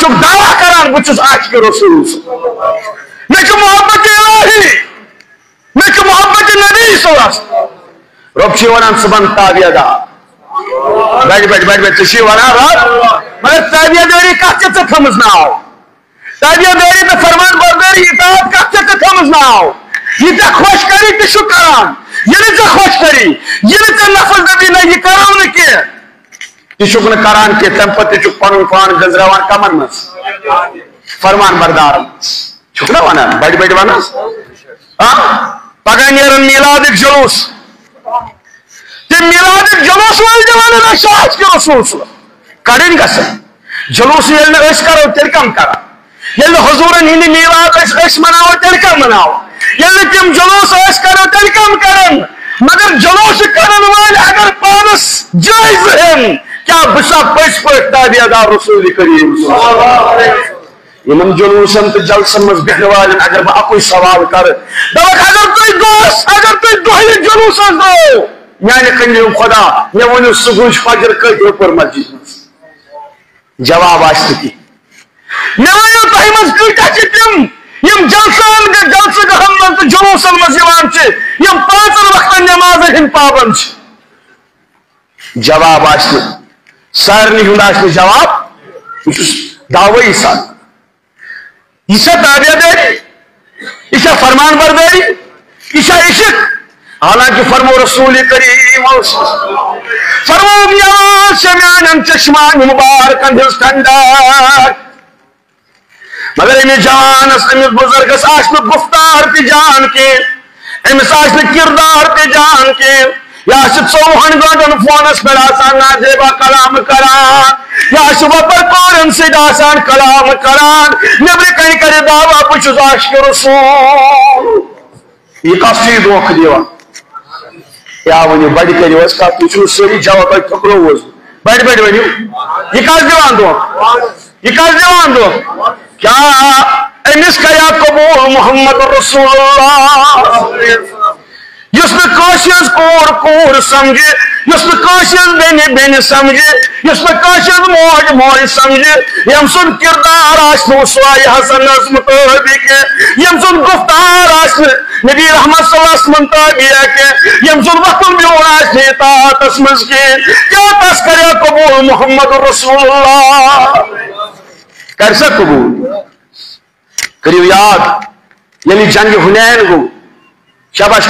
चुक दावा करान बुचुस आशिक रसूल मे छु मोहब्बत इलाही मे छु मोहब्बत नबी सल्लल्लाहु रब छि वनान सुबन ताबियादार बैठ छि वनान मगर ताबियादारी कत च थमस नाव ताबियादारी तो फरमान बरदारी इताअत कत च थमस नाव ये खुश करी तो छु करान ये खुश करी ये नफल दबी न ये कराव न के तुक न करान के तम पे तुक पन पान गजरावान कमन मस फरमान बरदार छुक ना वना बड़ बड़ वना पगह नेरन मिलादिक जुलूस ते मिलादिक जुलूस वल जवान ना शाह के रसूल कड़न गसन जुलूस येल न अस करो तेल कम करा येल हुजूरन हिंद मिलाद अस मनाओ तेल कम मनाओ येल तिम जुलूस अस करो तेल कम करन मगर जुलूस करन वाल अगर पानस जायज हैं क्या बसा पस पट ताबियादार रसूल करीम इन जुलूसन तो जलसन मज बहन वाल अगर बह अकुई सवाल कर दवक अगर तुम दोहले जुलूस दो माने कन्यो खुदा मे वनु सुबह फजर कत पर मस्जिद मज जवाब आस्त की मे वनु तह मज कत तिम यम जलसन जलस गहन मज जुलूसन मज यम पांचन वक्त नमाज हिंद पाबंद जवाब आस्त सारनी हुंद जवाब दावई सा यह ताबियादारी यह फरमान बरदारी यह इश्क हालांकि फरमो रसूल करीम फरमो शमान चश्मान मुबारक ठंडक मगर अमिस जवानस अमिस बुजुर्गस गुफ्तार ते जान के अमिस किरदार ते जान के या 24 घंटन फोनस पे नाजेबा कलाम करान या सुबह पर कौरन से आसान कलाम करान नबी कहीं करे दावा पुछुस आशिक रसूल ये काफी धोख दिवा क्या वनु बड़ करियोस का तुझु सरी जवाब ठकरो बड़ वनु ये काज दिवान दो क्या अमिस कया कबूल मोहम्मद रसूलुल्लाह युसने काशियस कोर समझे युसने काशियस बेने समझे युसने काशियस मोज समझे यम सुन किरदार आसनो स्वाय हसन मुताबिक यम सुन गुफ्तार आसन नबी रहमत सल्लल्लाहु अलैहि वसल्लम ताबिया के यम सुन वक्तम बियोन आसने तातस मज के क्या तस करे कबूल मोहम्मद रसूलुल्लाह कर सक कबूल करियो याद यली जंग हुनैन गो शाबाश।